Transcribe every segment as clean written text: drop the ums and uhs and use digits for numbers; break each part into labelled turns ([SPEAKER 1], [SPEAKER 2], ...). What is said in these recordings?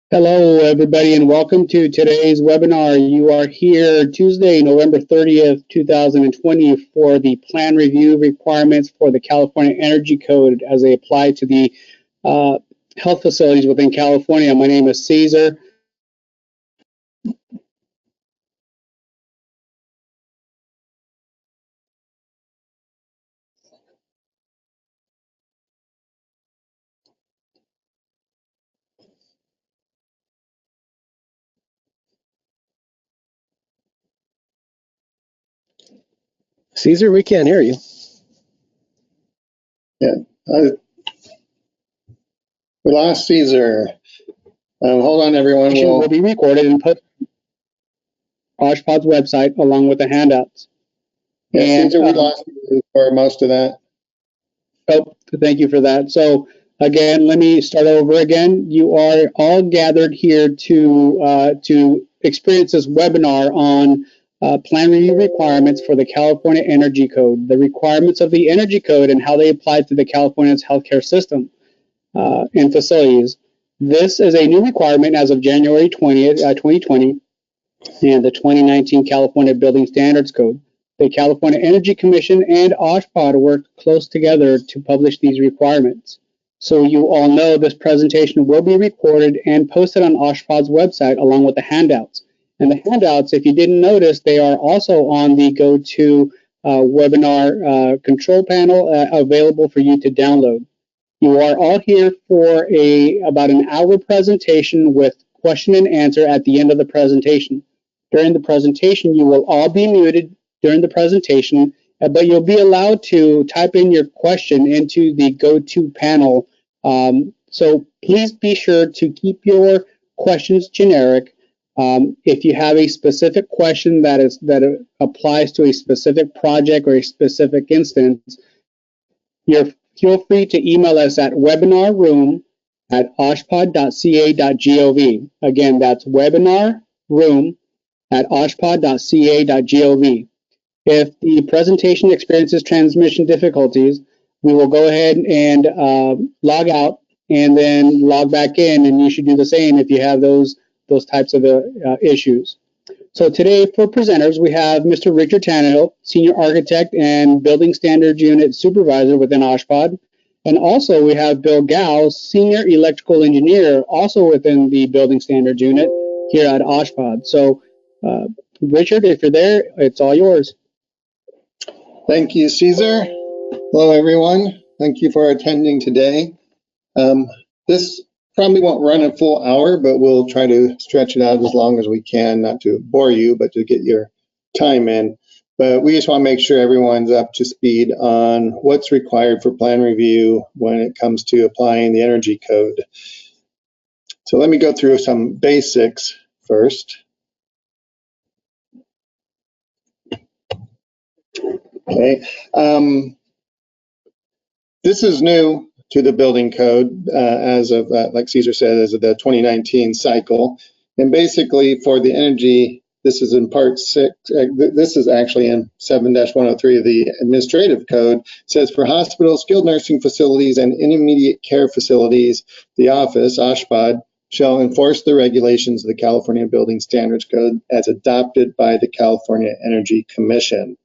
[SPEAKER 1] Hello, everybody, and welcome to today's webinar. You are here Tuesday, November 30th, 2020 for the plan review requirements for the California Energy Code as they apply to the health facilities within California. My name is Caesar.
[SPEAKER 2] Caesar, we can't hear you.
[SPEAKER 3] Yeah, we lost Caesar. Hold on, everyone.
[SPEAKER 1] Will be recorded and put on OSHPA's website along with the handouts.
[SPEAKER 3] Yeah, and, Caesar, we lost you for most of that.
[SPEAKER 1] Oh, thank you for that. So again, let me start over again. You are all gathered here to experience this webinar on plan review requirements for the California Energy Code, the requirements of the Energy Code and how they apply to the California's healthcare system and facilities. This is a new requirement as of January 20th, 2020, and the 2019 California Building Standards Code. The California Energy Commission and OSHPAD worked close together to publish these requirements. So you all know this presentation will be recorded and posted on OSHPAD's website along with the handouts. And the handouts, if you didn't notice, they are also on the GoTo webinar control panel available for you to download. You are all here for about an hour presentation with question and answer at the end of the presentation. During the presentation, you will all be muted during the presentation, but you'll be allowed to type in your question into the GoTo panel. So please be sure to keep your questions generic. If you have a specific question that applies to a specific project or a specific instance, feel free to email us at webinarroom@oshpod.ca.gov. Again, that's webinarroom@oshpod.ca.gov. If the presentation experiences transmission difficulties, we will go ahead and log out and then log back in, and you should do the same if you have those types of issues. So today for presenters, we have Mr. Richard Tannehill, Senior Architect and Building Standards Unit Supervisor within OSHPAD. And also we have Bill Gao, Senior Electrical Engineer, also within the Building Standards Unit here at OSHPAD. So Richard, if you're there, it's all yours.
[SPEAKER 3] Thank you, Caesar. Hello, everyone. Thank you for attending today. This probably won't run a full hour, but we'll try to stretch it out as long as we can, not to bore you, but to get your time in. But we just want to make sure everyone's up to speed on what's required for plan review when it comes to applying the Energy Code. So let me go through some basics first. Okay. This is new to the building code as of, like Caesar said, as of the 2019 cycle. And basically for the energy, this is in part 6, this is actually in 7-103 of the administrative code. It says for hospitals, skilled nursing facilities, and intermediate care facilities, the office, OSHPAD, shall enforce the regulations of the California Building Standards Code as adopted by the California Energy Commission,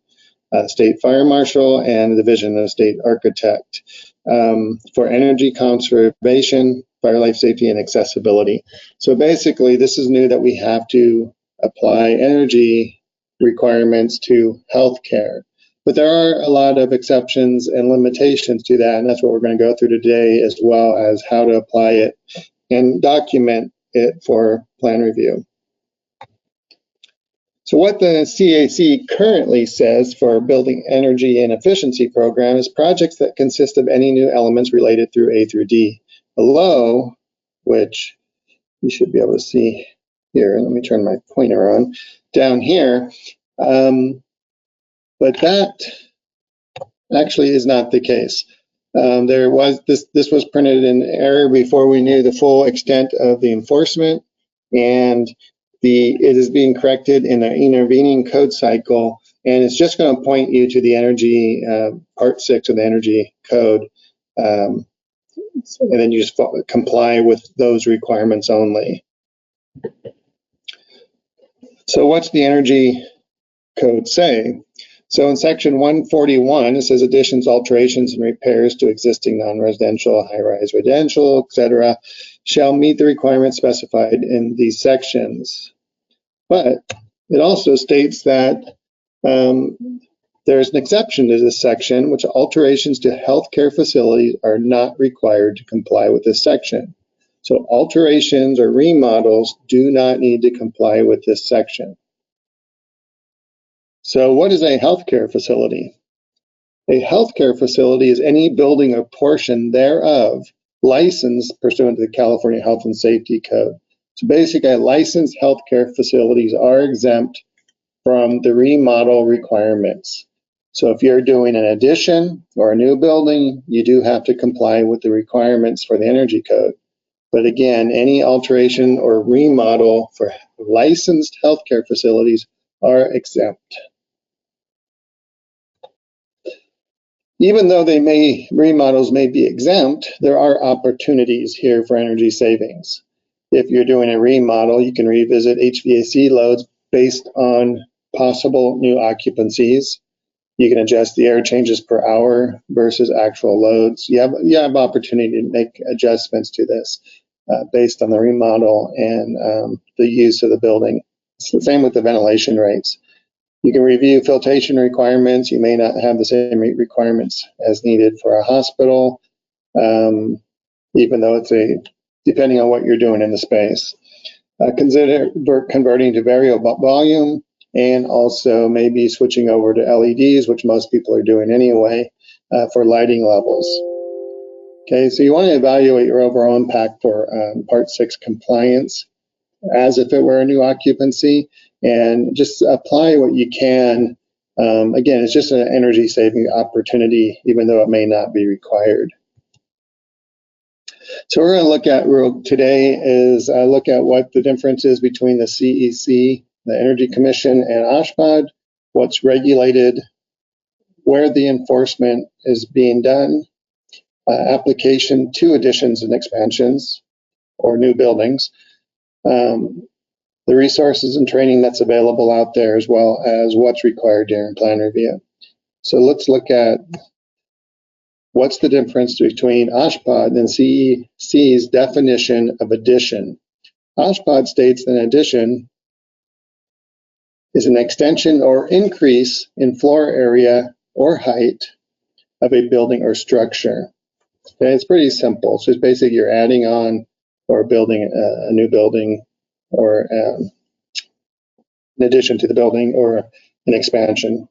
[SPEAKER 3] State Fire Marshal, and the Division of State Architect for energy conservation, fire life safety, and accessibility. So basically, this is new that we have to apply energy requirements to healthcare. But there are a lot of exceptions and limitations to that, and that's what we're going to go through today, as well as how to apply it and document it for plan review. So what the CEC currently says for Building Energy and Efficiency Program is projects that consist of any new elements related through A through D below, which you should be able to see here. Let me turn my pointer on down here. But that actually is not the case. This was printed in error before we knew the full extent of the enforcement, and it is being corrected in an intervening code cycle, and it's just going to point you to the energy part 6 of the energy code, and then you just comply with those requirements only. So what's the energy code say? So in section 141, it says additions, alterations, and repairs to existing non-residential, high-rise residential, etc., shall meet the requirements specified in these sections. But it also states that there's an exception to this section, which alterations to healthcare facilities are not required to comply with this section. So alterations or remodels do not need to comply with this section. So what is a healthcare facility? A healthcare facility is any building or portion thereof licensed pursuant to the California Health and Safety Code. So basically, licensed healthcare facilities are exempt from the remodel requirements. So if you're doing an addition or a new building, you do have to comply with the requirements for the energy code. But again, any alteration or remodel for licensed healthcare facilities are exempt. Even though remodels may be exempt, there are opportunities here for energy savings. If you're doing a remodel, you can revisit HVAC loads based on possible new occupancies. You can adjust the air changes per hour versus actual loads. You have opportunity to make adjustments to this based on the remodel and the use of the building. It's the same with the ventilation rates. You can review filtration requirements. You may not have the same requirements as needed for a hospital, even though it's depending on what you're doing in the space. Consider converting to variable volume and also maybe switching over to LEDs, which most people are doing anyway, for lighting levels. Okay, so you want to evaluate your overall impact for Part 6 compliance as if it were a new occupancy, and just apply what you can. Again, it's just an energy saving opportunity, even though it may not be required. So we're going to look at today is look at what the difference is between the CEC, the Energy Commission, and OSHPD, what's regulated, where the enforcement is being done, application to additions and expansions or new buildings, the resources and training that's available out there, as well as what's required during plan review. So let's look at what's the difference between OSHPD and CEC's definition of addition. OSHPD states that an addition is an extension or increase in floor area or height of a building or structure. Okay, it's pretty simple. So it's basically you're adding on or building a new building or in addition to the building or an expansion.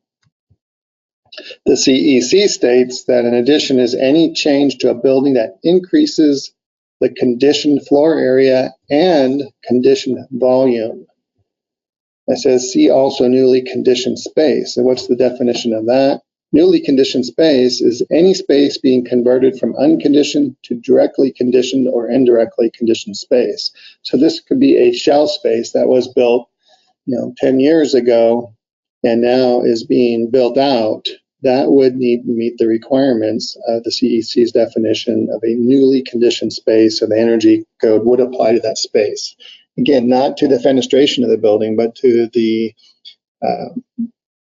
[SPEAKER 3] The CEC states that an addition is any change to a building that increases the conditioned floor area and conditioned volume. It says, see also newly conditioned space. And what's the definition of that? Newly conditioned space is any space being converted from unconditioned to directly conditioned or indirectly conditioned space. So this could be a shell space that was built 10 years ago and now is being built out. That would need to meet the requirements of the CEC's definition of a newly conditioned space, and the energy code would apply to that space. Again, not to the fenestration of the building, but to the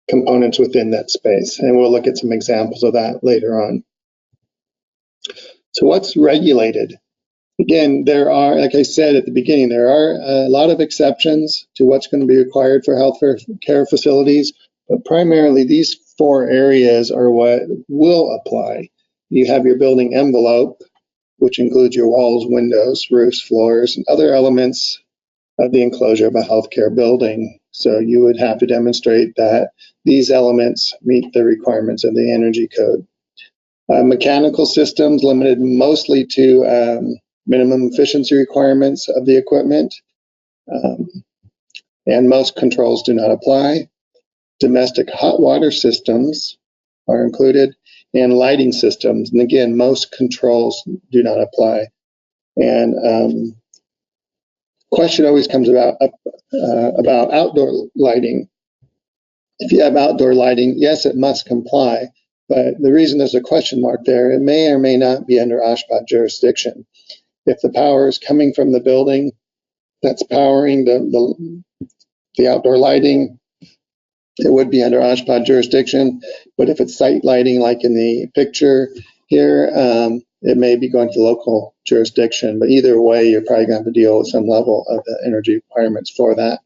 [SPEAKER 3] components within that space. And we'll look at some examples of that later on. So what's regulated? Again, there are, like I said at the beginning, there are a lot of exceptions to what's going to be required for healthcare facilities, but primarily these 4 areas are what will apply. You have your building envelope, which includes your walls, windows, roofs, floors, and other elements of the enclosure of a healthcare building. So you would have to demonstrate that these elements meet the requirements of the energy code. Mechanical systems limited mostly to minimum efficiency requirements of the equipment, and most controls do not apply. Domestic hot water systems are included, and lighting systems. And again, most controls do not apply. And question always comes about outdoor lighting. If you have outdoor lighting, yes, it must comply. But the reason there's a question mark there, it may or may not be under OSHPD jurisdiction. If the power is coming from the building that's powering the outdoor lighting, it would be under OSHPD jurisdiction. But if it's site lighting, like in the picture here, it may be going to local jurisdiction. But either way, you're probably going to have to deal with some level of the energy requirements for that.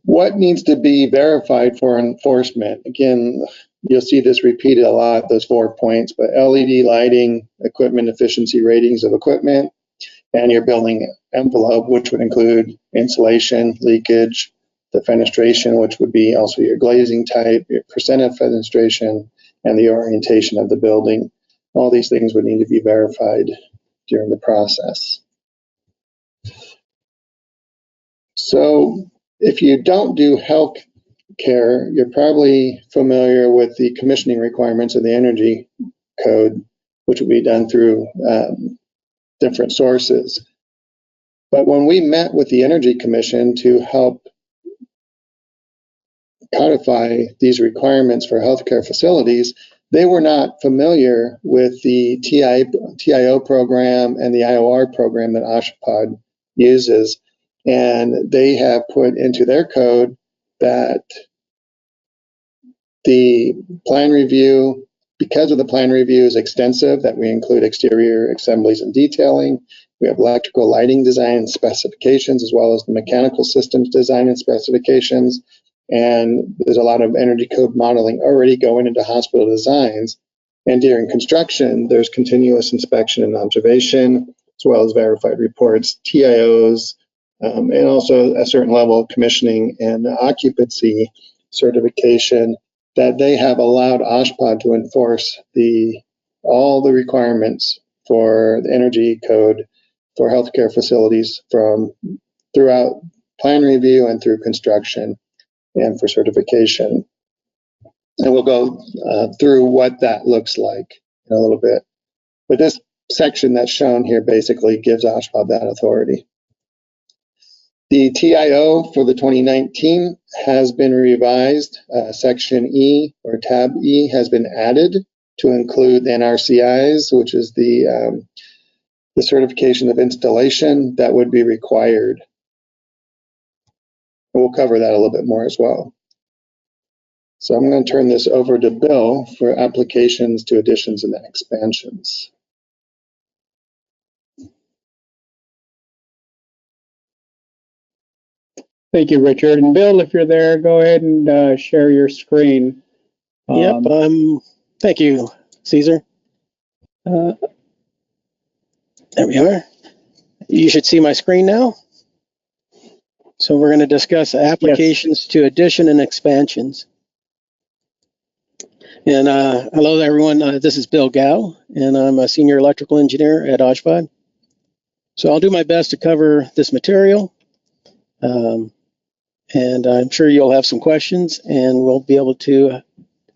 [SPEAKER 3] What needs to be verified for enforcement? Again, you'll see this repeated a lot, those 4 points, but LED lighting, equipment efficiency ratings of equipment, and your building envelope, which would include insulation, leakage, the fenestration, which would be also your glazing type, your percent of fenestration, and the orientation of the building. All these things would need to be verified during the process. So if you don't do health care, you're probably familiar with the commissioning requirements of the energy code, which will be done through different sources. But when we met with the Energy Commission to help codify these requirements for healthcare facilities, they were not familiar with the TIO program and the IOR program that OSHPD uses. And they have put into their code that the plan review, because of the plan review is extensive, that we include exterior assemblies and detailing. We have electrical lighting design specifications, as well as the mechanical systems design and specifications. And there's a lot of energy code modeling already going into hospital designs. And during construction, there's continuous inspection and observation, as well as verified reports, TIOs, and also a certain level of commissioning and occupancy certification that they have allowed OSHPD to enforce all the requirements for the energy code for healthcare facilities from throughout plan review and through construction and for certification. And we'll go through what that looks like in a little bit. But this section that's shown here basically gives OSHPD that authority. The TIO for the 2019 has been revised. Section E or tab E has been added to include NRCIs, which is the certification of installation that would be required. And we'll cover that a little bit more as well. So I'm going to turn this over to Bill for applications to additions and expansions.
[SPEAKER 1] Thank you, Richard. And Bill, if you're there, go ahead and share your screen.
[SPEAKER 2] Yep. Thank you, Caesar. There we are. You should see my screen now. So we're going to discuss applications to addition and expansions. And hello, everyone. This is Bill Gow, and I'm a senior electrical engineer at OSHPD. So I'll do my best to cover this material. And I'm sure you'll have some questions, and we'll be able to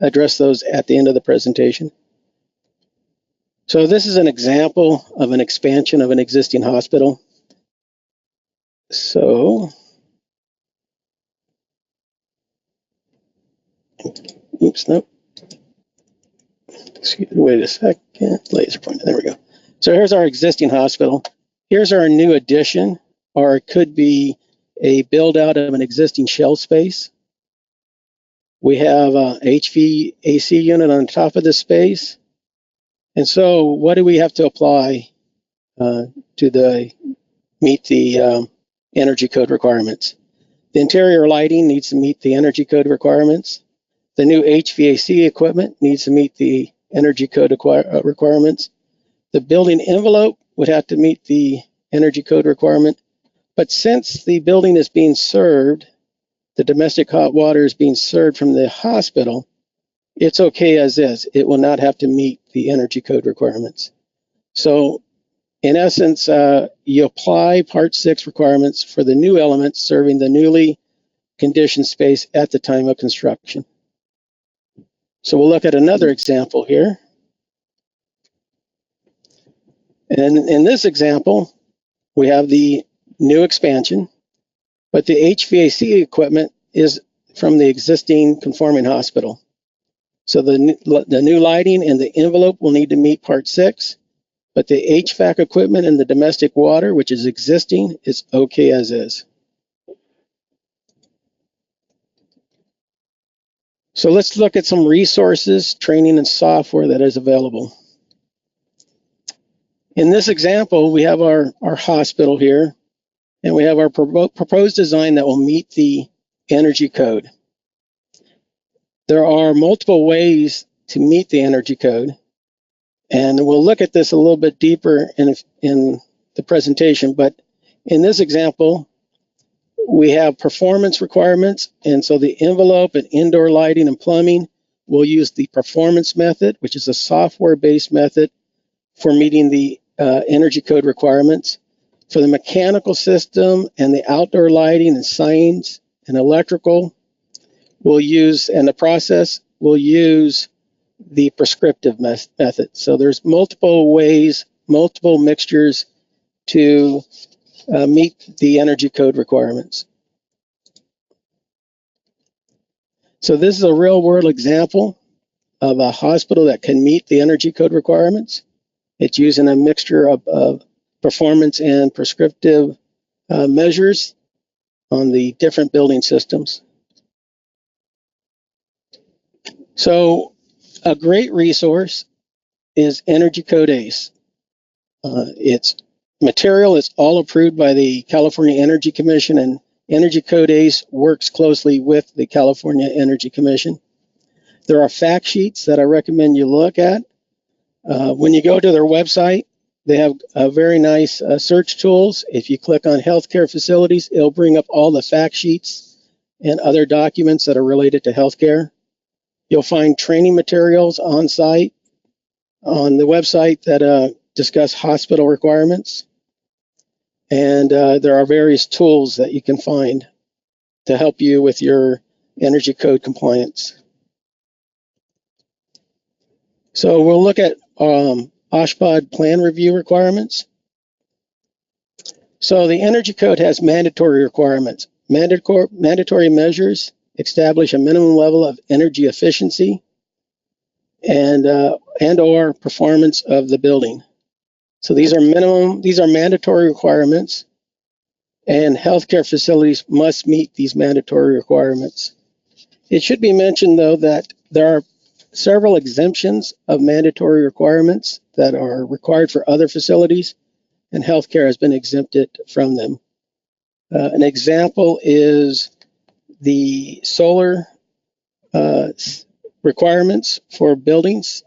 [SPEAKER 2] address those at the end of the presentation. So this is an example of an expansion of an existing hospital. So, oops, nope. Excuse me, wait a second. Laser pointer, there we go. So here's our existing hospital. Here's our new addition, or it could be a build out of an existing shell space. We have a HVAC unit on top of this space. And so what do we have to apply to meet the energy code requirements? The interior lighting needs to meet the energy code requirements. The new HVAC equipment needs to meet the energy code requirements. The building envelope would have to meet the energy code requirement. But since the building is being served, the domestic hot water is being served from the hospital, it's okay as is. It will not have to meet the energy code requirements. So in essence, you apply Part 6 requirements for the new elements serving the newly conditioned space at the time of construction. So we'll look at another example here. And in this example, we have the new expansion, but the HVAC equipment is from the existing conforming hospital. So the new lighting and the envelope will need to meet Part 6. but the HVAC equipment and the domestic water, which is existing, is okay as is. So let's look at some resources, training, and software that is available. In this example, we have our hospital here, and we have our proposed design that will meet the energy code. There are multiple ways to meet the energy code, and we'll look at this a little bit deeper in the presentation, but in this example, we have performance requirements, and so the envelope and indoor lighting and plumbing will use the performance method, which is a software-based method for meeting the energy code requirements. For the mechanical system and the outdoor lighting and signs and electrical, we'll use, and the process, we'll use the prescriptive method. So there's multiple ways, multiple mixtures to meet the energy code requirements. So this is a real world example of a hospital that can meet the energy code requirements. It's using a mixture of performance and prescriptive measures on the different building systems. So a great resource is Energy Code ACE. Its material is all approved by the California Energy Commission, and Energy Code ACE works closely with the California Energy Commission. There are fact sheets that I recommend you look at. When you go to their website, they have very nice search tools. If you click on healthcare facilities, it'll bring up all the fact sheets and other documents that are related to healthcare. You'll find training materials on site on the website that discuss hospital requirements. And there are various tools that you can find to help you with your energy code compliance. So we'll look at OSHPD plan review requirements. So the energy code has mandatory requirements. Mandatory measures establish a minimum level of energy efficiency and or performance of the building. So these are mandatory requirements, and healthcare facilities must meet these mandatory requirements. It should be mentioned, though, that there are several exemptions of mandatory requirements that are required for other facilities, and healthcare has been exempted from them. An example is the solar requirements for buildings.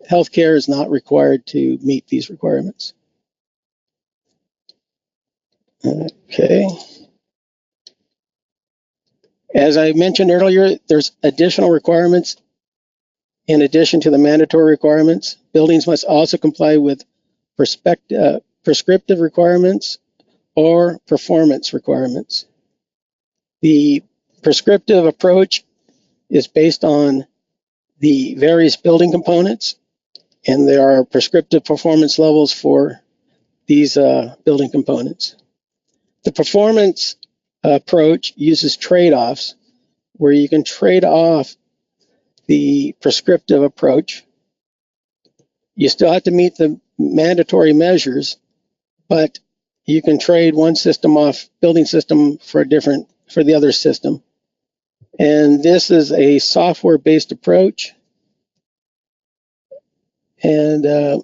[SPEAKER 2] Healthcare is not required to meet these requirements. Okay. As I mentioned earlier, there's additional requirements in addition to the mandatory requirements. Buildings must also comply with prescriptive requirements or performance requirements. The prescriptive approach is based on the various building components, and there are prescriptive performance levels for these building components. The performance approach uses trade-offs where you can trade off the prescriptive approach. You still have to meet the mandatory measures, but you can trade one system off, building system, for the other system. And this is a software-based approach. And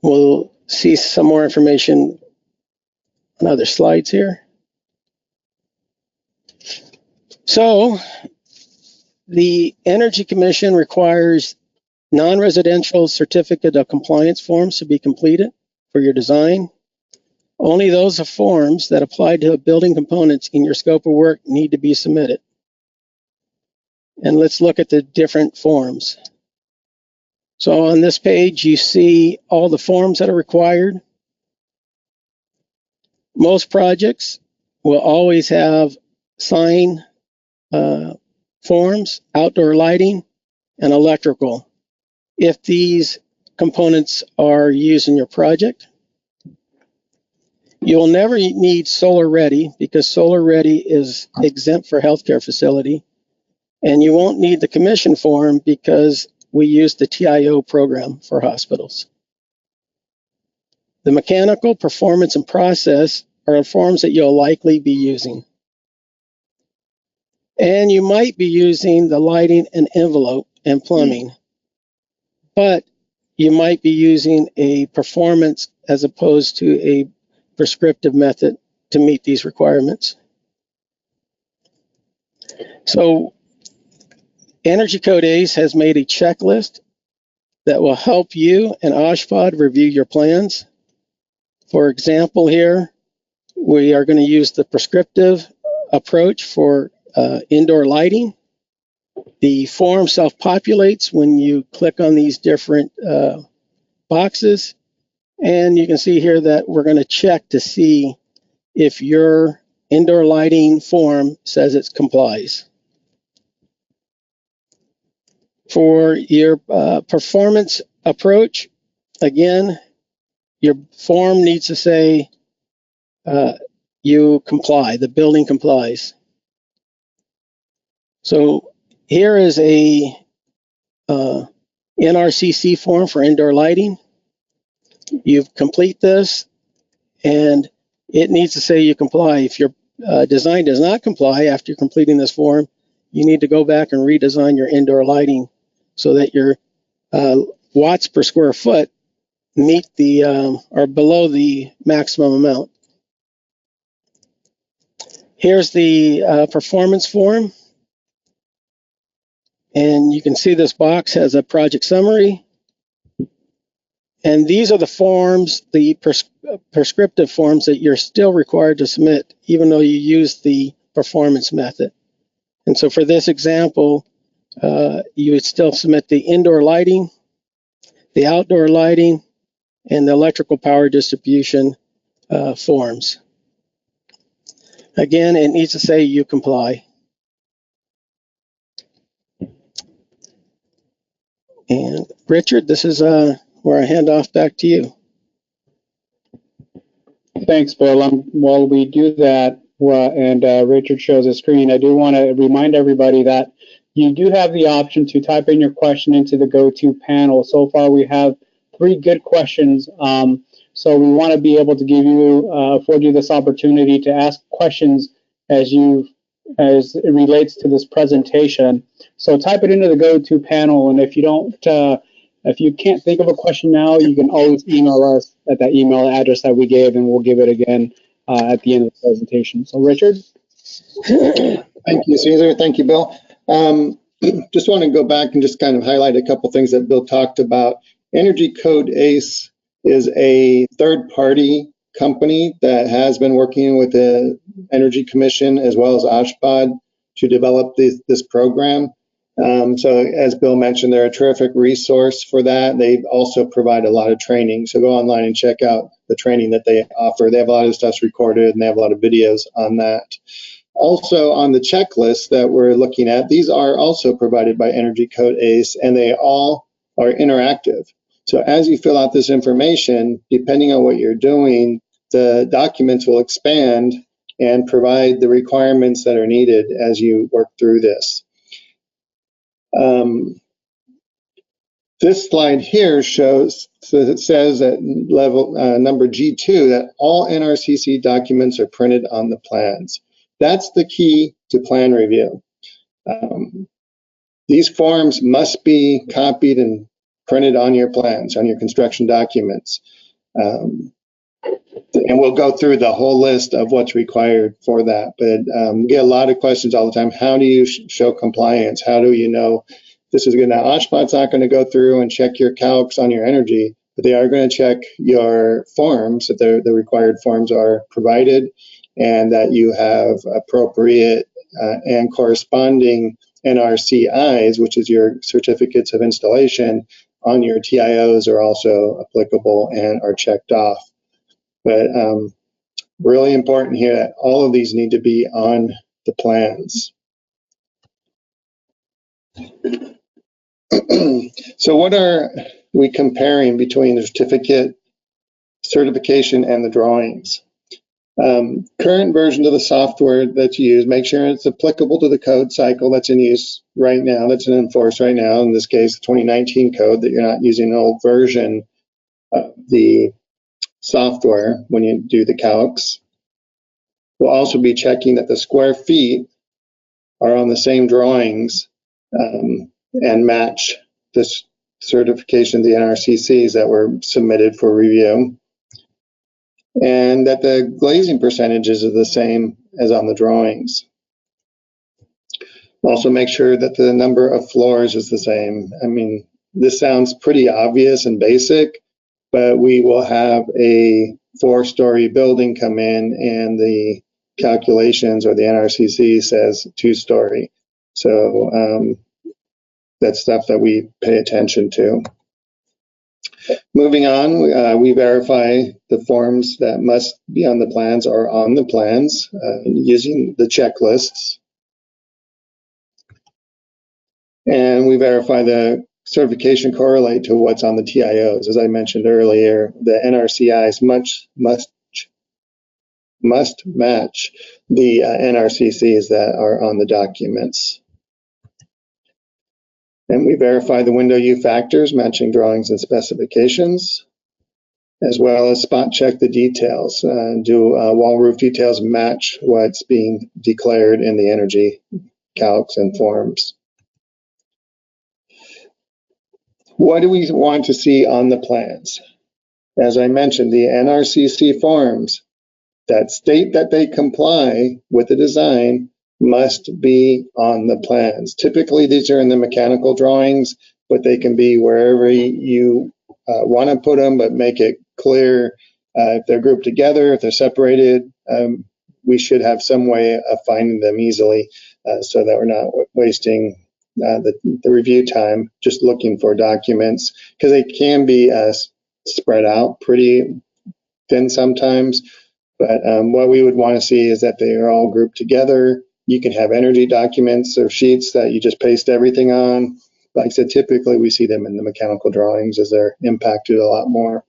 [SPEAKER 2] we'll see some more information on other slides here. So the Energy Commission requires non-residential certificate of compliance forms to be completed for your design. Only those forms that apply to building components in your scope of work need to be submitted. And let's look at the different forms. So on this page, you see all the forms that are required. Most projects will always have sign forms, outdoor lighting, and electrical, if these components are used in your project. You'll never need solar ready because solar ready is exempt for healthcare facility. And you won't need the commission form because we use the TIO program for hospitals. The mechanical, performance, and process are forms that you'll likely be using. And you might be using the lighting and envelope and plumbing, but you might be using a performance as opposed to a prescriptive method to meet these requirements. So Energy Code ACE has made a checklist that will help you and OSHPD review your plans. For example, here, we are going to use the prescriptive approach for indoor lighting. The form self-populates when you click on these different boxes. And you can see here that we're going to check to see if your indoor lighting form says it complies. For your performance approach, again, your form needs to say you comply, the building complies. So here is a NRCC form for indoor lighting. You complete this, and it needs to say you comply. If your design does not comply after completing this form, you need to go back and redesign your indoor lighting so that your watts per square foot meet the or below the maximum amount. Here's the performance form, and you can see this box has a project summary. And these are the forms, the prescriptive forms that you're still required to submit, even though you use the performance method. And so for this example, you would still submit the indoor lighting, the outdoor lighting, and the electrical power distribution forms. Again, it needs to say you comply. And Richard, this is where I hand off back to you.
[SPEAKER 1] Thanks, Bill. While we do that and Richard shows the screen, I do want to remind everybody that you do have the option to type in your question into the go-to panel. So far, we have 3 good questions. So we want to be able to afford you this opportunity to ask questions as it relates to this presentation. So type it into the go-to panel, and if you can't think of a question now, you can always email us at that email address that we gave, and we'll give it again at the end of the presentation. So Richard?
[SPEAKER 3] Thank you, Caesar. Thank you, Bill. Just want to go back and just kind of highlight a couple things that Bill talked about. Energy Code ACE is a third-party company that has been working with the Energy Commission as well as OSHPD to develop this program. So as Bill mentioned, they're a terrific resource for that. They also provide a lot of training. So go online and check out the training that they offer. They have a lot of stuff recorded, and they have a lot of videos on that. Also on the checklist that we're looking at, these are also provided by Energy Code ACE, and they all are interactive. So as you fill out this information, depending on what you're doing, the documents will expand and provide the requirements that are needed as you work through this. This slide here shows, so it says at level number G2 that all NRCC documents are printed on the plans. That's the key to plan review. These forms must be copied and printed on your plans, on your construction documents. And we'll go through the whole list of what's required for that. But we get a lot of questions all the time. How do you show compliance? How do you know this is good? Now, OSHPD's not going to go through and check your calcs on your energy, but they are going to check your forms, that the required forms are provided, and that you have appropriate and corresponding NRCIs, which is your certificates of installation, on your TIOs are also applicable and are checked off. But really important here that all of these need to be on the plans. So what are we comparing between the certification and the drawings? Current version of the software that's used, make sure it's applicable to the code cycle that's in use right now, that's in force right now. In this case, the 2019 code, that you're not using an old version of the software when you do the calcs. We'll also be checking that the square feet are on the same drawings and match the certification of the NRCCs that were submitted for review, and that the glazing percentages are the same as on the drawings. Also make sure that the number of floors is the same. I mean, this sounds pretty obvious and basic, but we will have a 4-story building come in and the calculations or the NRCC says 2-story. So that's stuff that we pay attention to. Moving on, we verify the forms that must be on the plans are on the plans using the checklists. And we verify the certification correlate to what's on the TIOs. As I mentioned earlier, the NRCIs must match the NRCCs that are on the documents. And we verify the window U factors matching drawings and specifications, as well as spot check the details. Do wall roof details match what's being declared in the energy calcs and forms? What do we want to see on the plans? As I mentioned, the NRCC forms that state that they comply with the design must be on the plans. Typically, these are in the mechanical drawings, but they can be wherever you want to put them, but make it clear if they're grouped together, if they're separated, we should have some way of finding them easily so that we're not wasting the review time just looking for documents, because they can be spread out pretty thin sometimes. But what we would want to see is that they are all grouped together. You can have energy documents or sheets that you just paste everything on. Like I said, typically we see them in the mechanical drawings as they're impacted a lot more.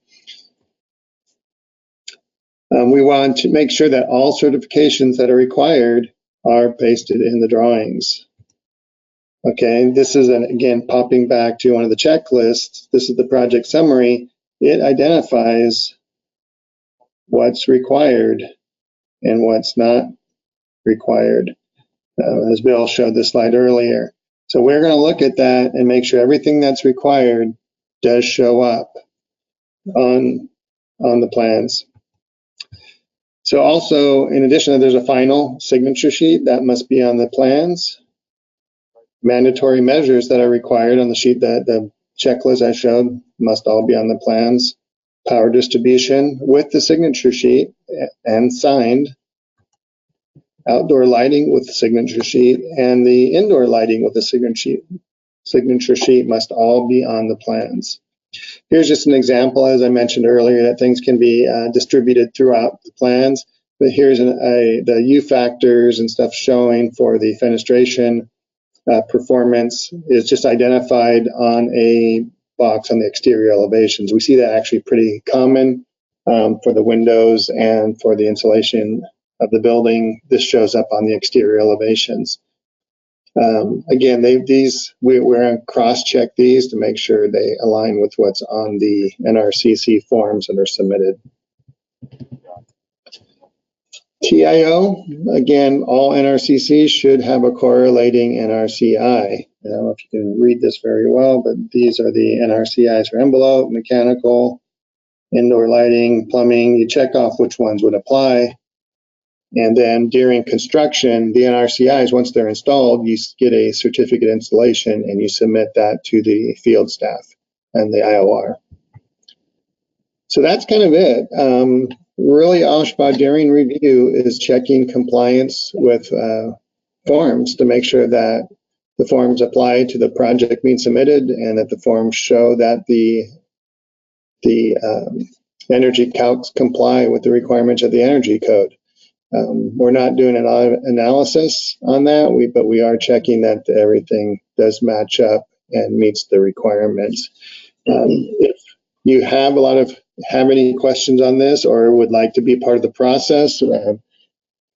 [SPEAKER 3] We want to make sure that all certifications that are required are pasted in the drawings. Okay, this is, again, popping back to one of the checklists. This is the project summary. It identifies what's required and what's not required, as Bill showed the slide earlier. So we're going to look at that and make sure everything that's required does show up on the plans. So also, in addition, there's a final signature sheet that must be on the plans. Mandatory measures that are required on the sheet, that the checklist I showed, must all be on the plans. Power distribution with the signature sheet and signed. Outdoor lighting with the signature sheet, and the indoor lighting with the signature sheet must all be on the plans. Here's just an example, as I mentioned earlier, that things can be distributed throughout the plans. But here's the U factors and stuff showing for the fenestration performance is just identified on a box on the exterior elevations. We see that actually pretty common for the windows and for the insulation of the building. This shows up on the exterior elevations. Again, we're going to cross-check these to make sure they align with what's on the NRCC forms that are submitted. TIO, again, all NRCCs should have a correlating NRCI. I don't know if you can read this very well, but these are the NRCIs for envelope, mechanical, indoor lighting, plumbing. You check off which ones would apply. And then during construction, the NRCIs, once they're installed, you get a certificate installation and you submit that to the field staff and the IOR. So that's kind of it. Really, OSHPA during review is checking compliance with forms to make sure that the forms apply to the project being submitted and that the forms show that the energy calcs comply with the requirements of the energy code. We're not doing an analysis on that, but we are checking that everything does match up and meets the requirements. If you have any questions on this or would like to be part of the process, if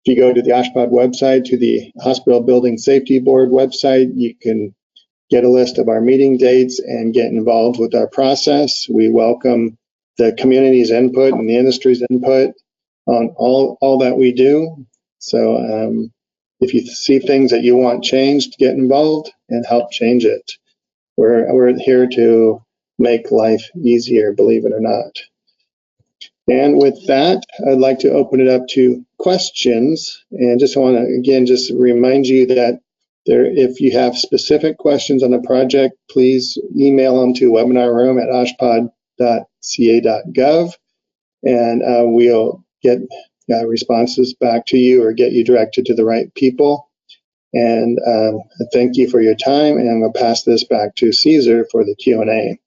[SPEAKER 3] you go to the OSHPD website, to the Hospital Building Safety Board website, you can get a list of our meeting dates and get involved with our process. We welcome the community's input and the industry's input on all that we do. So if you see things that you want changed, get involved and help change it. We're here to make life easier, believe it or not. And with that, I'd like to open it up to questions. And just want to, again, just remind you that if you have specific questions on the project, please email them to webinarroom@oshpod.ca.gov, and we'll get responses back to you or get you directed to the right people. And thank you for your time, and I'm going to pass this back to Caesar for the Q&A.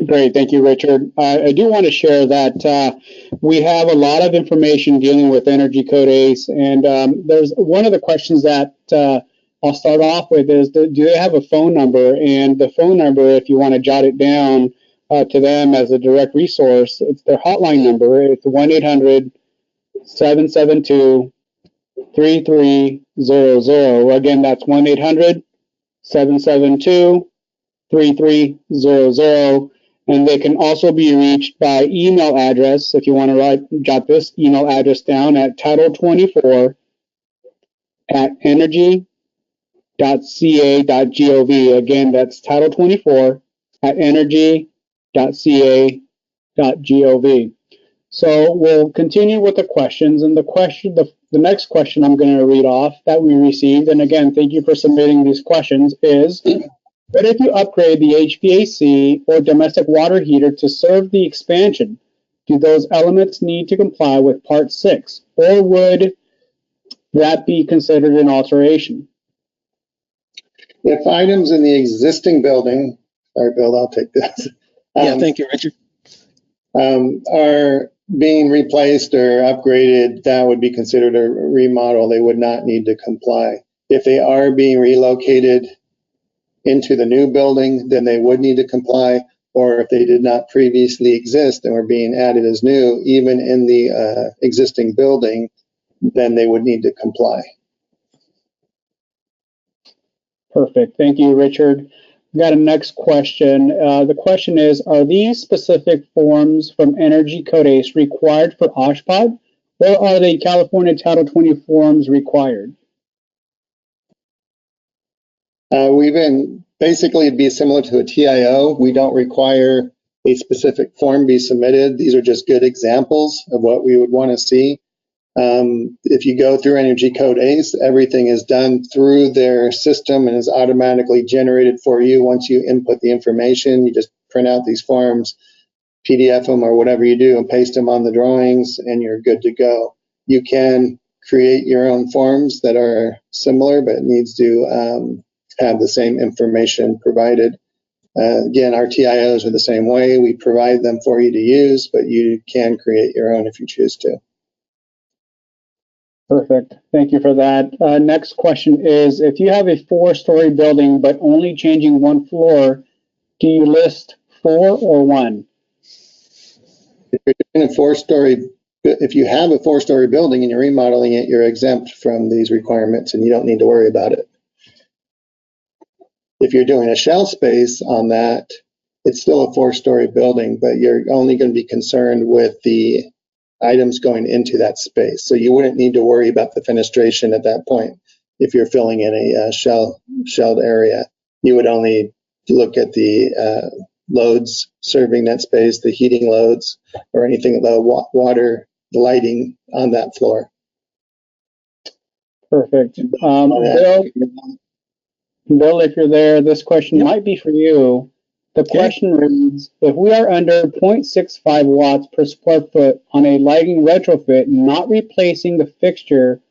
[SPEAKER 1] Great, thank you, Richard. I do want to share that we have a lot of information dealing with Energy Code ACE, and there's one of the questions that I'll start off with is, do they have a phone number? And the phone number, if you want to jot it down to them as a direct resource, it's their hotline number. It's 1-800-772-3300. Again, that's 1-800-772-3300. And they can also be reached by email address, if you want to jot this email address down, at title24@energy.ca.gov. Again, that's title24@energy.ca.gov. So we'll continue with the questions. And the next question I'm going to read off that we received, and again, thank you for submitting these questions, is, what if you upgrade the HVAC or domestic water heater to serve the expansion? Do those elements need to comply with Part 6, or would that be considered an alteration?
[SPEAKER 3] If items in the existing building, sorry, Bill, I'll take this.
[SPEAKER 2] Yeah, thank you, Richard.
[SPEAKER 3] Are being replaced or upgraded, that would be considered a remodel. They would not need to comply. If they are being relocated into the new building, then they would need to comply. Or if they did not previously exist and were being added as new, even in the existing building, then they would need to comply.
[SPEAKER 1] Perfect. Thank you, Richard. We got a next question. The question is, are these specific forms from Energy Code ACE required for OSHPD, or are they California Title 20 forms required?
[SPEAKER 3] Basically, it'd be similar to a TIO. We don't require a specific form be submitted. These are just good examples of what we would want to see. If you go through Energy Code ACE, everything is done through their system and is automatically generated for you. Once you input the information, you just print out these forms, PDF them or whatever you do, and paste them on the drawings, and you're good to go. You can create your own forms that are similar, but it needs to have the same information provided. Again, our TIOs are the same way. We provide them for you to use, but you can create your own if you choose to.
[SPEAKER 1] Perfect. Thank you for that. Next question is, if you have a 4-story building but only changing one floor, do you list 4 or 1?
[SPEAKER 3] If you have a 4-story building and you're remodeling it, you're exempt from these requirements and you don't need to worry about it. If you're doing a shell space on that, it's still a 4-story building, but you're only going to be concerned with the items going into that space. So you wouldn't need to worry about the fenestration at that point. If you're filling in a shelled area, you would only look at the loads serving that space, the heating loads, or anything, the water, the lighting on that floor.
[SPEAKER 1] Perfect. Bill, if you're there, this question might be for you. The question reads, if we are under 0.65 watts per square foot on a lighting retrofit, not replacing the fixture,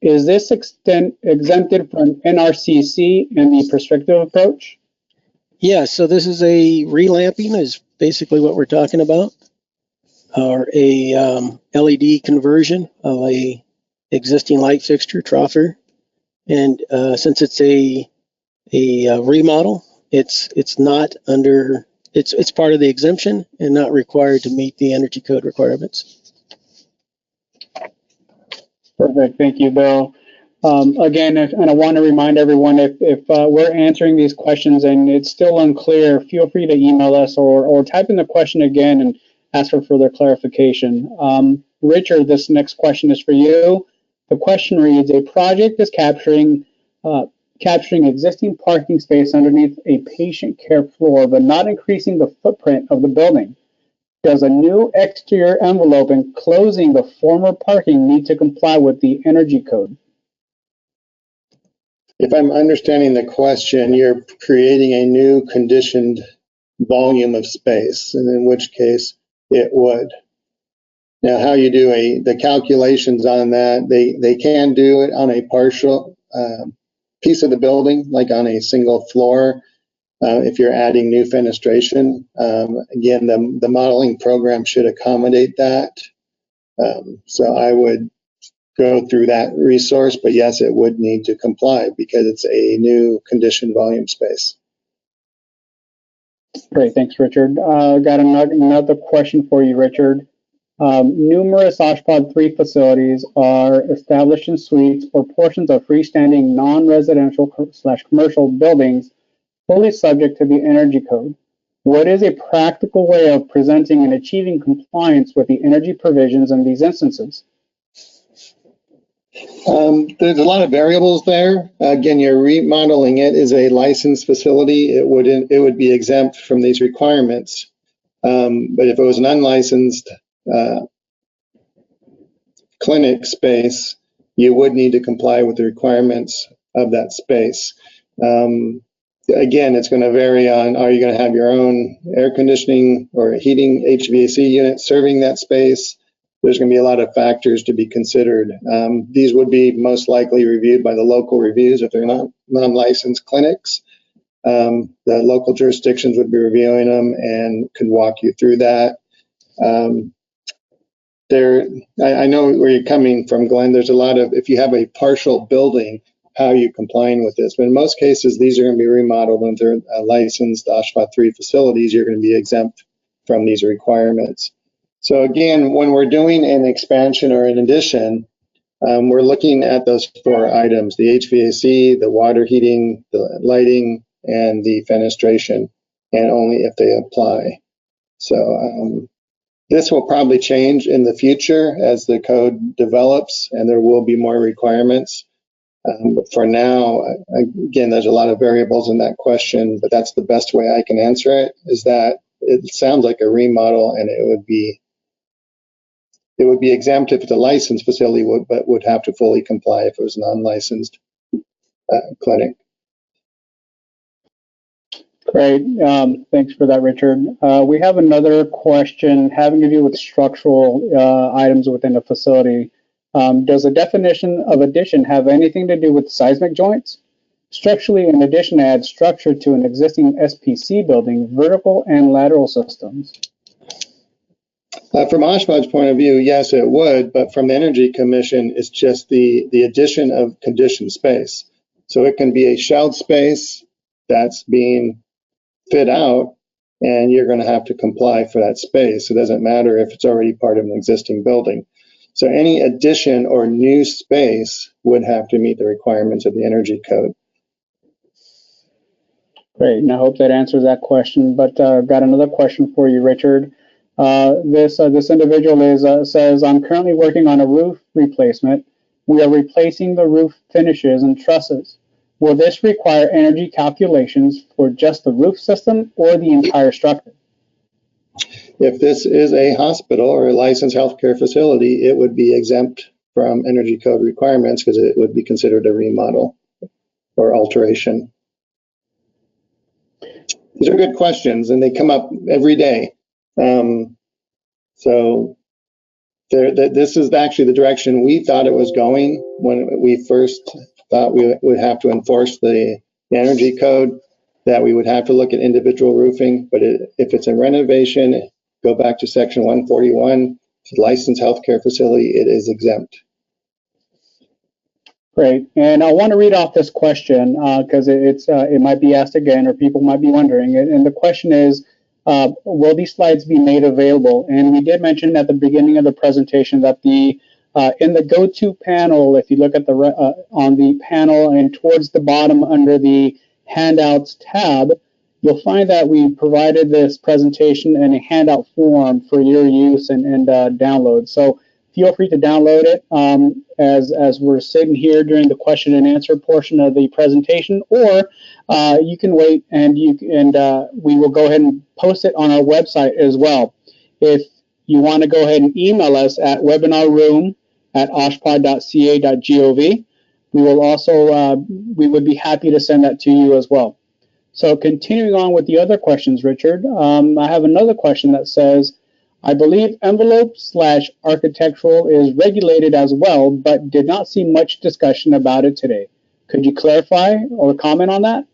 [SPEAKER 1] is this exempted from NRCC and the prescriptive approach?
[SPEAKER 2] Yeah, so this is a relamping is basically what we're talking about, or a LED conversion of a existing light fixture, troffer. And since it's a remodel, it's not under it's part of the exemption and not required to meet the energy code requirements.
[SPEAKER 1] Perfect. Thank you, Bill. Again, and I want to remind everyone, if we're answering these questions and it's still unclear, feel free to email us or type in the question again and ask for further clarification. Richard, this next question is for you. The question reads, a project is capturing existing parking space underneath a patient care floor, but not increasing the footprint of the building. Does a new exterior envelope enclosing the former parking need to comply with the energy code?
[SPEAKER 3] If I'm understanding the question, you're creating a new conditioned volume of space, and in which case it would. Now, how you do the calculations on that, they can do it on a partial piece of the building, like on a single floor. If you're adding new fenestration, again, the modeling program should accommodate that. So I would go through that resource, but yes, it would need to comply because it's a new conditioned volume space.
[SPEAKER 1] Great, thanks, Richard. Got another question for you, Richard. Numerous OSHPD 3 facilities are established in suites or portions of freestanding non-residential/commercial buildings fully subject to the energy code. What is a practical way of presenting and achieving compliance with the energy provisions in these instances?
[SPEAKER 3] There's a lot of variables there. Again, you're remodeling it as a licensed facility. It would be exempt from these requirements. But if it was an unlicensed clinic space, you would need to comply with the requirements of that space. Again, it's going to vary on, are you going to have your own air conditioning or heating HVAC unit serving that space? There's going to be a lot of factors to be considered. These would be most likely reviewed by the local reviews if they're not non-licensed clinics. The local jurisdictions would be reviewing them and could walk you through that. I know where you're coming from, Glenn. There's a lot of, if you have a partial building, how are you complying with this? But in most cases, these are going to be remodeled and they're licensed OSHPD 3 facilities. You're going to be exempt from these requirements. So again, when we're doing an expansion or an addition, we're looking at those 4 items: the HVAC, the water heating, the lighting, and the fenestration, and only if they apply. So this will probably change in the future as the code develops, and there will be more requirements. But for now, again, there's a lot of variables in that question, but that's the best way I can answer it, is that it sounds like a remodel, and it would be exempt if it's a licensed facility, but would have to fully comply if it was an unlicensed clinic.
[SPEAKER 1] Great. Thanks for that, Richard. We have another question having to do with structural items within a facility. Does the definition of addition have anything to do with seismic joints? Structurally, an addition adds structure to an existing SPC building, vertical and lateral systems.
[SPEAKER 3] From OSHPD's point of view, yes, it would, but from the Energy Commission, it's just the addition of conditioned space. So it can be a shelled space that's being fit out, and you're going to have to comply for that space. It doesn't matter if it's already part of an existing building. So any addition or new space would have to meet the requirements of the Energy Code.
[SPEAKER 1] Great, and I hope that answers that question. But got another question for you, Richard. This individual says, I'm currently working on a roof replacement. We are replacing the roof finishes and trusses. Will this require energy calculations for just the roof system or the entire structure?
[SPEAKER 3] If this is a hospital or a licensed healthcare facility, it would be exempt from Energy Code requirements because it would be considered a remodel or alteration. These are good questions, and they come up every day. So this is actually the direction we thought it was going when we first thought we would have to enforce the Energy Code, that we would have to look at individual roofing. But if it's a renovation, go back to section 141, it's a licensed healthcare facility, it is exempt.
[SPEAKER 1] Great, and I want to read off this question because it might be asked again or people might be wondering it. And the question is, will these slides be made available? And we did mention at the beginning of the presentation that the in the go-to panel, if you look at the on the panel and towards the bottom under the handouts tab, you'll find that we provided this presentation in a handout form for your use and download. So feel free to download it as we're sitting here during the question and answer portion of the presentation, or you can wait and we will go ahead and post it on our website as well. If you want to go ahead and email us at webinarroom@oshpod.ca.gov, we will also we would be happy to send that to you as well. So continuing on with the other questions, Richard, I have another question that says, I believe envelope/architectural is regulated as well, but did not see much discussion about it today. Could you clarify or comment on that?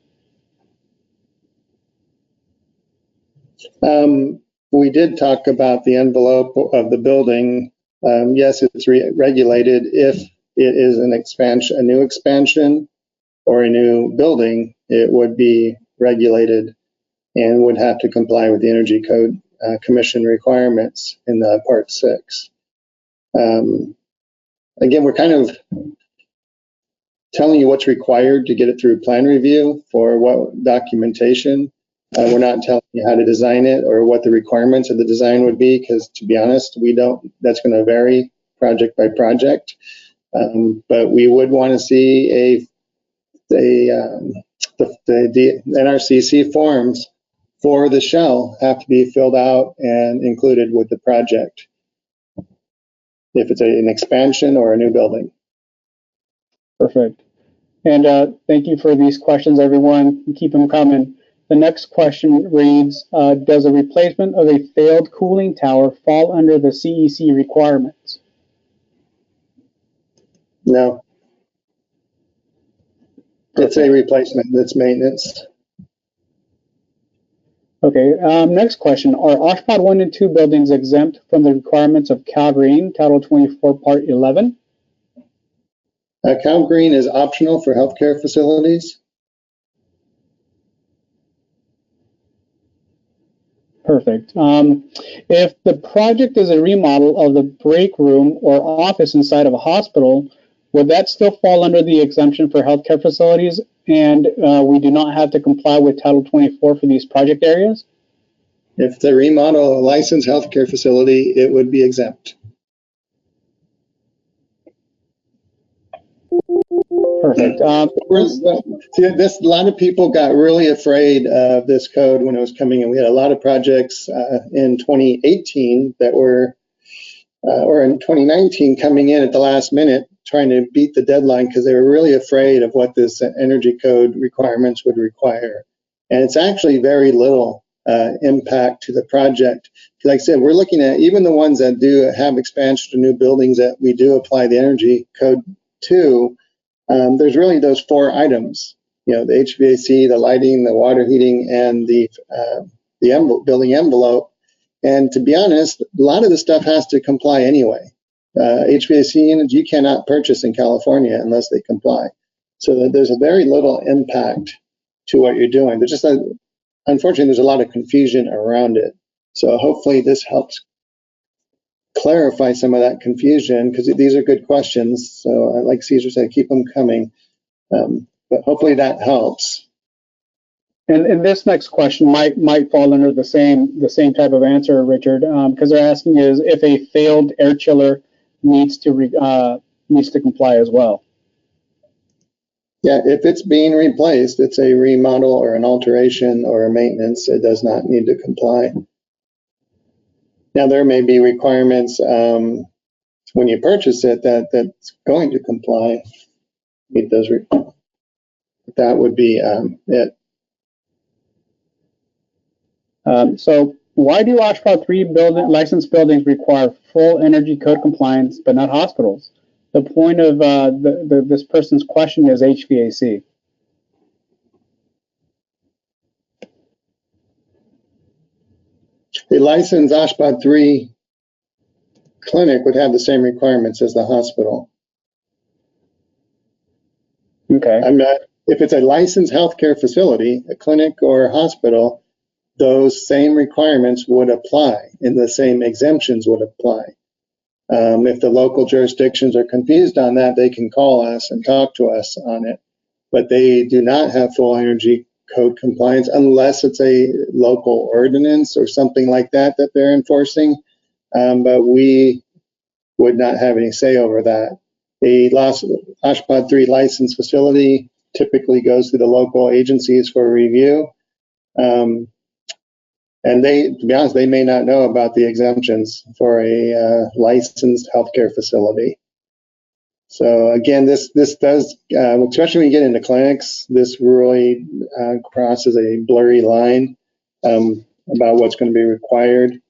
[SPEAKER 3] We did talk about the envelope of the building. Yes, it's regulated if it is an expansion, a new expansion or a new building. It would be regulated and would have to comply with the Energy Code Commission requirements in Part 6. Again, we're kind of telling you what's required to get it through plan review for what documentation. We're not telling you how to design it or what the requirements of the design would be, because to be honest, we don't. That's going to vary project by project. But we would want to see the NRCC forms for the shell have to be filled out and included with the project if it's an expansion or a new building.
[SPEAKER 1] Perfect. And thank you for these questions, everyone. Keep them coming. The next question reads, does a replacement of a failed cooling tower fall under the CEC requirements?
[SPEAKER 3] No. It's a replacement. That's maintenance.
[SPEAKER 1] Okay. Next question. Are OSHPOD 1 and 2 buildings exempt from the requirements of Cal Green, Title 24, Part 11?
[SPEAKER 3] Cal Green is optional for healthcare facilities.
[SPEAKER 1] Perfect. If the project is a remodel of the break room or office inside of a hospital, would that still fall under the exemption for healthcare facilities, and we do not have to comply with Title 24 for these project areas?
[SPEAKER 3] If the remodel a licensed healthcare facility, it would be exempt.
[SPEAKER 1] Perfect.
[SPEAKER 3] A lot of people got really afraid of this code when it was coming in. We had a lot of projects in 2018 that were, or in 2019, coming in at the last minute, trying to beat the deadline because they were really afraid of what this energy code requirements would require. And it's actually very little impact to the project. Like I said, we're looking at even the ones that do have expansion to new buildings that we do apply the energy code to. There's really those 4 items, you know, the HVAC, the lighting, the water heating, and the building envelope. And to be honest, a lot of the stuff has to comply anyway. HVAC units you cannot purchase in California unless they comply. So there's a very little impact to what you're doing. There's just unfortunately, there's a lot of confusion around it. So hopefully this helps clarify some of that confusion, because these are good questions. So like Caesar said, keep them coming. But hopefully that helps.
[SPEAKER 1] And this next question might fall under the same type of answer, Richard, because they're asking is if a failed air chiller needs to comply as well.
[SPEAKER 3] Yeah, if it's being replaced, it's a remodel or an alteration or a maintenance. It does not need to comply. Now there may be requirements when you purchase it that's going to comply. Meet those. That would be it.
[SPEAKER 1] So why do OSHPOD 3 licensed buildings require full energy code compliance, but not hospitals? The point of this person's question is HVAC.
[SPEAKER 3] The licensed OSHPOD 3 clinic would have the same requirements as the hospital.
[SPEAKER 1] Okay.
[SPEAKER 3] If it's a licensed healthcare facility, a clinic or a hospital, those same requirements would apply and the same exemptions would apply. If the local jurisdictions are confused on that, they can call us and talk to us on it. But they do not have full energy code compliance unless it's a local ordinance or something like that that they're enforcing. But we would not have any say over that. A OSHPD 3 licensed facility typically goes through the local agencies for review. And they, to be honest, they may not know about the exemptions for a licensed healthcare facility. So again, this does, especially when you get into clinics, this really crosses a blurry line about what's going to be required.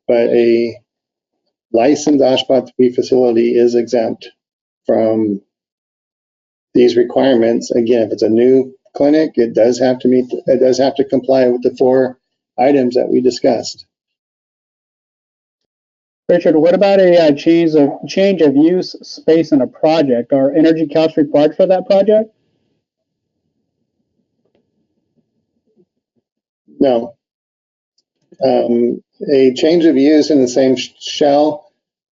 [SPEAKER 3] But a licensed OSHPD 3 facility is exempt from these requirements. Again, if it's a new clinic, it does have to comply with the 4 items that we discussed.
[SPEAKER 1] Richard, what about a change of use space in a project? Are energy calcs required for that project?
[SPEAKER 3] No. A change of use in the same shell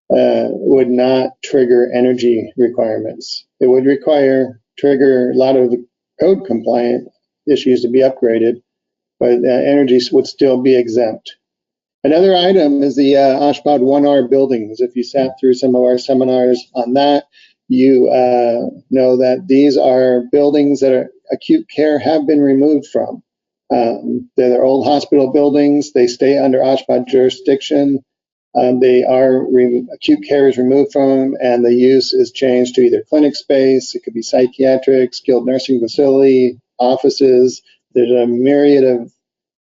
[SPEAKER 3] would not trigger energy requirements. It would trigger a lot of code compliant issues to be upgraded, but energy would still be exempt. Another item is the OSHPD 1R buildings. If you sat through some of our seminars on that, you know that these are buildings that are acute care have been removed from. They're old hospital buildings. They stay under OSHPD jurisdiction. Acute care is removed from them, and the use is changed to either clinic space. It could be psychiatric, skilled nursing facility, offices. There's a myriad of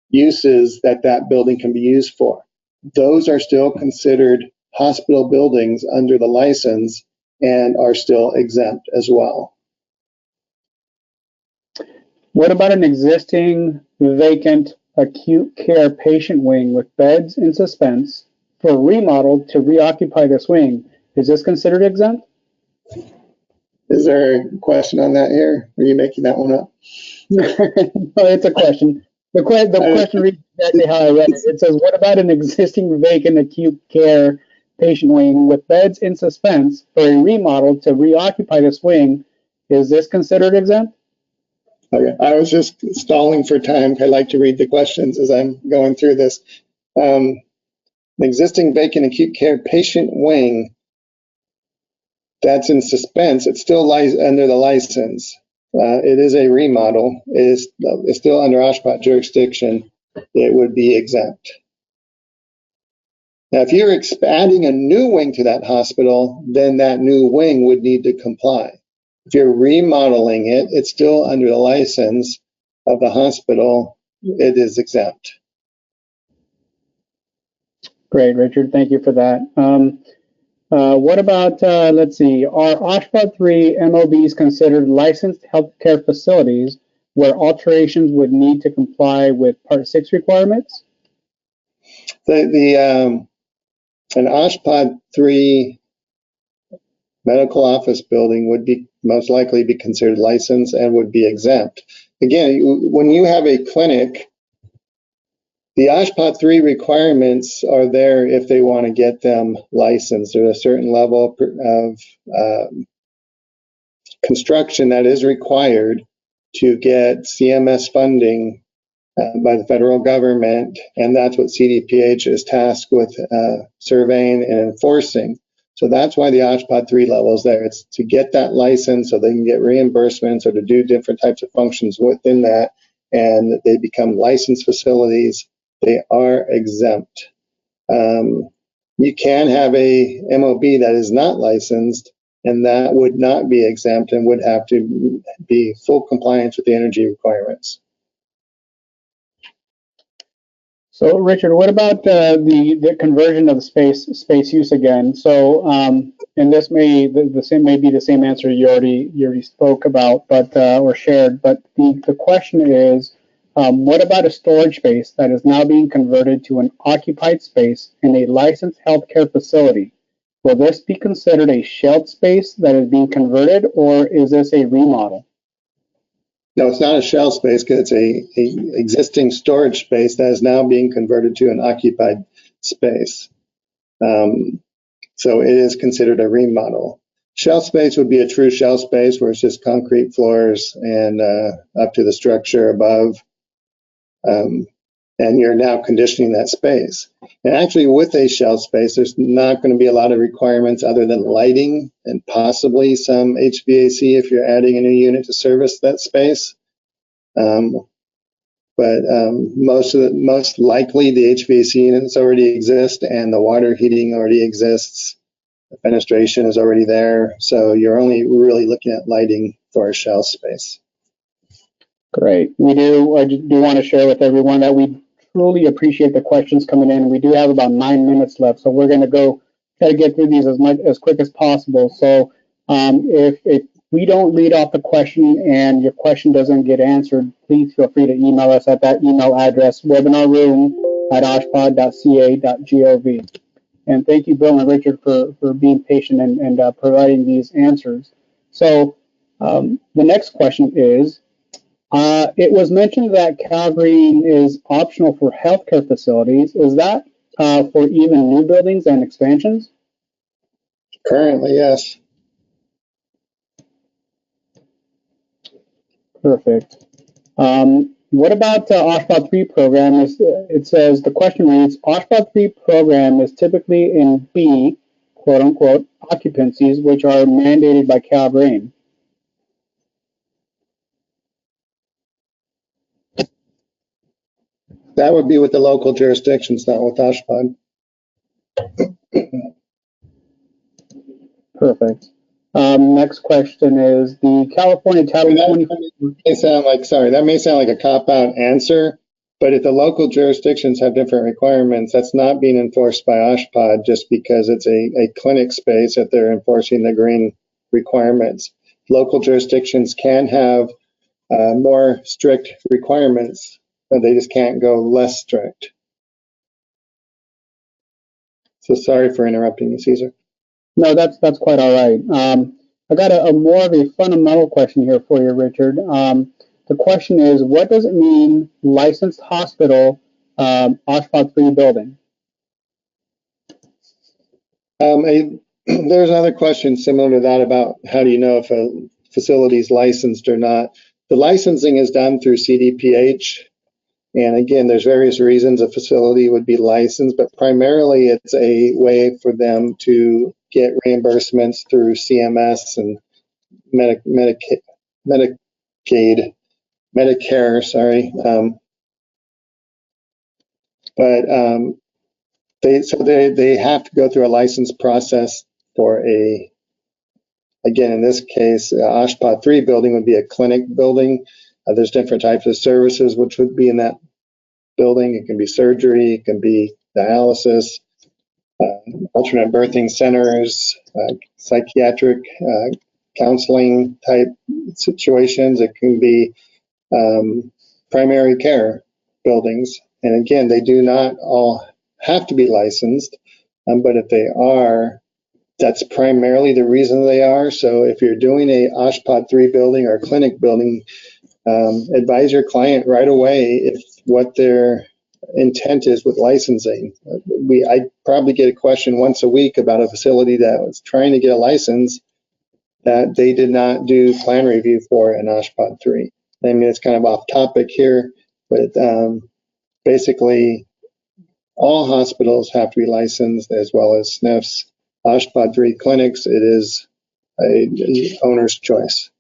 [SPEAKER 3] uses that building can be used for. Those are still considered hospital buildings under the license and are still exempt as well.
[SPEAKER 1] What about an existing vacant acute care patient wing with beds in suspense for a remodel to reoccupy this wing? Is this considered exempt?
[SPEAKER 3] Is there a question on that here? Are you making that one up?
[SPEAKER 1] No, it's a question. The question reads exactly how I read it. It says, what about an existing vacant acute care patient wing with beds in suspense for a remodel to reoccupy this wing? Is this considered exempt?
[SPEAKER 3] Okay, I was just stalling for time. I like to read the questions as I'm going through this. An existing vacant acute care patient wing that's in suspense, it still lies under the license. It is a remodel. It's still under OSHPD jurisdiction. It would be exempt. Now, if you're adding a new wing to that hospital, then that new wing would need to comply. If you're remodeling it, it's still under the license of the hospital. It is exempt.
[SPEAKER 1] Great, Richard. Thank you for that. What about, let's see, are OSHPD 3 MOBs considered licensed healthcare facilities where alterations would need to comply with Part 6 requirements?
[SPEAKER 3] An OSHPD 3 medical office building would be most likely be considered licensed and would be exempt. Again, when you have a clinic, the OSHPD 3 requirements are there if they want to get them licensed. There's a certain level of construction that is required to get CMS funding by the federal government, and that's what CDPH is tasked with surveying and enforcing. So that's why the OSHPD 3 level is there. It's to get that license so they can get reimbursements or to do different types of functions within that, and they become licensed facilities. They are exempt. You can have a MOB that is not licensed, and that would not be exempt and would have to be full compliance with the energy requirements.
[SPEAKER 1] So, Richard, what about the conversion of space use again? So, and this may be the same answer you already spoke about, but or shared. But the question is, what about a storage space that is now being converted to an occupied space in a licensed healthcare facility? Will this be considered a shelved space that is being converted, or is this a remodel?
[SPEAKER 3] No, it's not a shell space because it's a existing storage space that is now being converted to an occupied space. So it is considered a remodel. Shell space would be a true shell space where it's just concrete floors and up to the structure above. And you're now conditioning that space. And actually with a shell space, there's not going to be a lot of requirements other than lighting and possibly some HVAC if you're adding a new unit to service that space. But most likely the HVAC units already exist and the water heating already exists. The fenestration is already there. So you're only really looking at lighting for a shell space.
[SPEAKER 1] Great. I do want to share with everyone that we truly appreciate the questions coming in. We do have about 9 minutes left, so we're going to go try to get through these as quick as possible. So if we don't read off the question and your question doesn't get answered, please feel free to email us at that email address, webinarroom@oshpod.ca.gov. And thank you, Bill and Richard, for being patient and providing these answers. So the next question is, it was mentioned that CalGreen is optional for healthcare facilities. Is that for even new buildings and expansions?
[SPEAKER 3] Currently, yes.
[SPEAKER 1] Perfect. What about the OSHPA 3 program? It says, the question reads, OSHPA 3 program is typically in B, quote unquote, occupancies, which are mandated by CalGreen.
[SPEAKER 3] That would be with the local jurisdictions, not with OSHPD.
[SPEAKER 1] Perfect. Next question is the California Title 20.
[SPEAKER 3] That may sound like a cop-out answer, but if the local jurisdictions have different requirements, that's not being enforced by OSHPD just because it's a clinic space that they're enforcing the green requirements. Local jurisdictions can have more strict requirements, but they just can't go less strict. So sorry for interrupting you, Caesar.
[SPEAKER 1] No, that's quite all right. I got a more of a fundamental question here for you, Richard. The question is, what does it mean, licensed hospital, OSHPA 3 building?
[SPEAKER 3] There's another question similar to that about how do you know if a facility is licensed or not. The licensing is done through CDPH. And again, there's various reasons a facility would be licensed, but primarily it's a way for them to get reimbursements through CMS and Medicare, sorry. They have to go through a license process for again, in this case, OSHPA 3 building would be a clinic building. There's different types of services which would be in that building. It can be surgery, it can be dialysis, alternate birthing centers, psychiatric counseling type situations. It can be primary care buildings. And again, they do not all have to be licensed, but if they are, that's primarily the reason they are. So if you're doing a OSHPA 3 building or a clinic building, advise your client right away if what their intent is with licensing. I probably get a question once a week about a facility that was trying to get a license that they did not do plan review for in OSHPA 3. I mean, it's kind of off topic here, but basically all hospitals have to be licensed as well as SNFs. OSHPA 3 clinics, it is a owner's choice.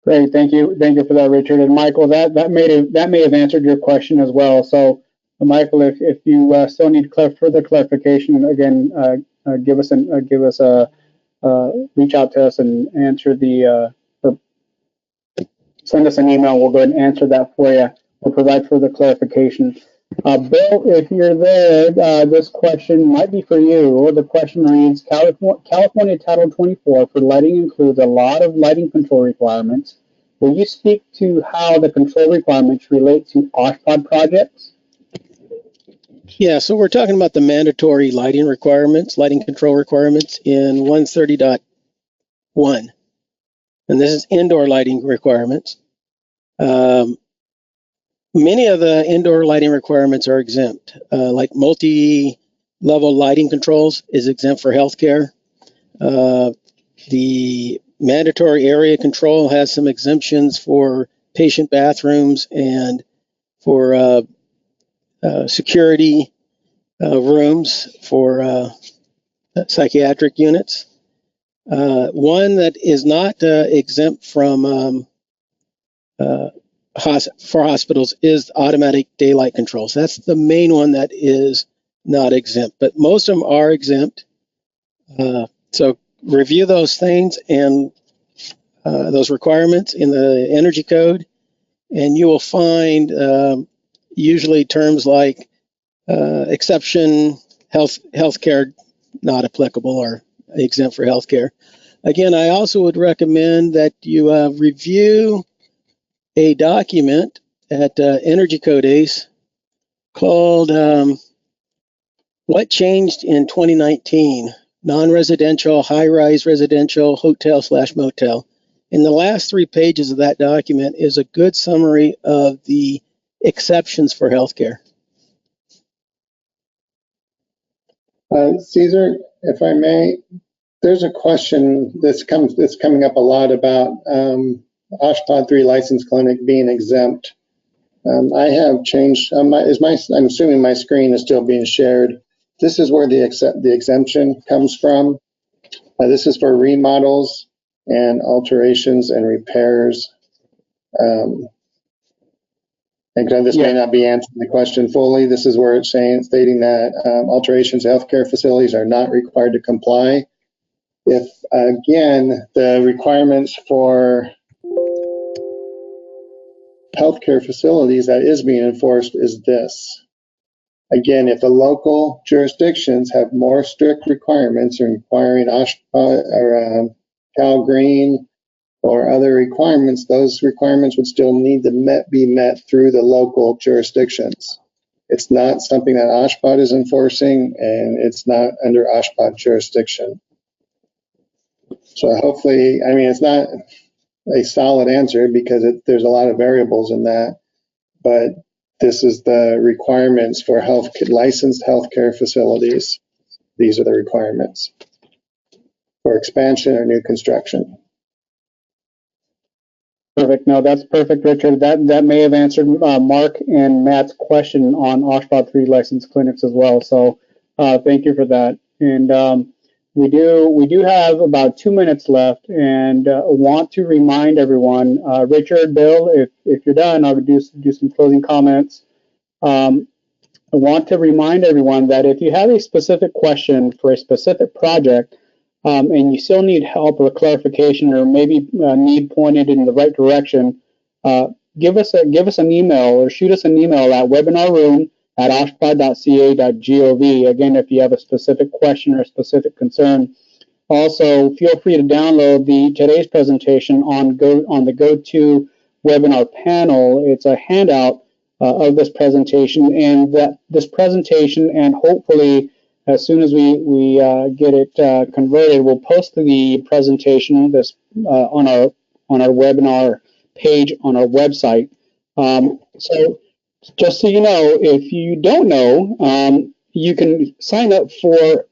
[SPEAKER 1] Great, thank you for that, Richard. And Michael, that may have answered your question as well. So, Michael, if you still need further clarification, again, reach out to us and answer send us an email. We'll go ahead and answer that for you. We'll provide further clarification. Bill, if you're there, this question might be for you. The question reads, California Title 24 for lighting includes a lot of lighting control requirements. Will you speak to how the control requirements relate to OSHPD projects?
[SPEAKER 2] Yeah, so we're talking about the mandatory lighting requirements, lighting control requirements in 130.1. And this is indoor lighting requirements. Many of the indoor lighting requirements are exempt, like multi-level lighting controls is exempt for healthcare. The mandatory area control has some exemptions for patient bathrooms and for security rooms for psychiatric units. One that is not exempt from for hospitals is automatic daylight controls. That's the main one that is not exempt, but most of them are exempt. So review those things and those requirements in the energy code, and you will find usually terms like exception, healthcare not applicable or exempt for healthcare. Again, I also would recommend that you review a document at Energy Code ACE called What Changed in 2019? Non-residential, high-rise residential, hotel/motel. And the last 3 pages of that document is a good summary of the exceptions for healthcare.
[SPEAKER 3] Caesar, if I may, there's a question that's coming up a lot about OSHPD 3 licensed clinic being exempt. I have changed. I'm assuming my screen is still being shared. This is where the exemption comes from. This is for remodels and alterations and repairs. And this may not be answering the question fully. This is where it's stating that alterations to healthcare facilities are not required to comply. If, again, the requirements for healthcare facilities that is being enforced is this. Again, if the local jurisdictions have more strict requirements requiring OSHPA or Cal Green or other requirements, those requirements would still need to be met through the local jurisdictions. It's not something that OSHPD is enforcing, and it's not under OSHPD jurisdiction. So hopefully, I mean, it's not a solid answer because there's a lot of variables in that, but this is the requirements for licensed healthcare facilities. These are the requirements for expansion or new construction.
[SPEAKER 1] Perfect. No, that's perfect, Richard. That may have answered Mark and Matt's question on OSHPD 3 licensed clinics as well. So thank you for that. And we do have about 2 minutes left, and want to remind everyone, Richard, Bill, if you're done, I'll do some closing comments. I want to remind everyone that if you have a specific question for a specific project, and you still need help or clarification, or maybe need pointed in the right direction, give us an email or shoot us an email at webinarroom@oshpod.ca.gov. Again, if you have a specific question or a specific concern. Also, feel free to download today's presentation on the Go-To webinar panel. It's a handout of this presentation, and this presentation, and hopefully as soon as we get it converted, we'll post the presentation on our webinar page on our website. So just so you know, if you don't know, you can sign up for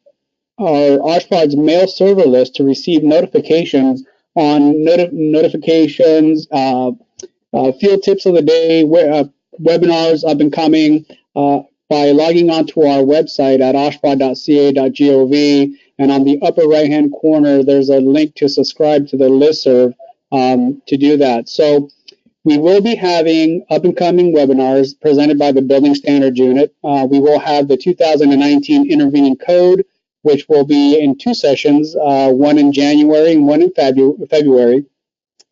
[SPEAKER 1] our OSHPD's mail server list to receive notifications on notifications, field tips of the day, webinars up and coming, by logging onto our website at oshpod.ca.gov, and on the upper right-hand corner, there's a link to subscribe to the listserv to do that. So we will be having up-and-coming webinars presented by the Building Standards Unit. We will have the 2019 Intervening Code, which will be in 2 sessions, one in January and one in February.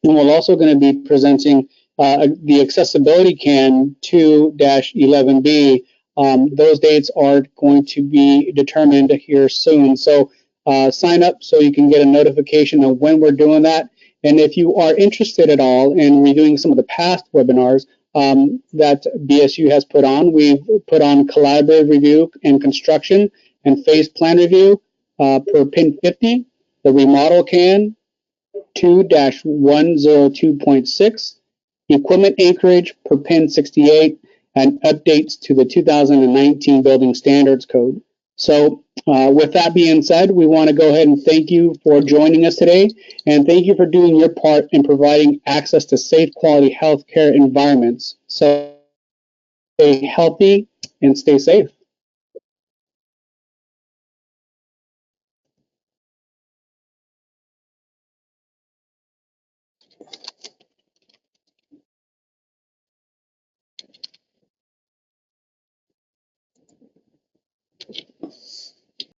[SPEAKER 1] And we're also going to be presenting the Accessibility CAN 2-11B. Those dates are going to be determined here soon. So sign up so you can get a notification of when we're doing that. And if you are interested at all in reviewing some of the past webinars that BSU has put on, we've put on collaborative review and construction and phase plan review per PIN 50, the remodel CAN, 2-102.6, equipment anchorage per pin 68, and updates to the 2019 Building Standards Code. So with that being said, we want to go ahead and thank you for joining us today, and thank you for doing your part in providing access to safe, quality healthcare environments. So stay healthy and stay safe.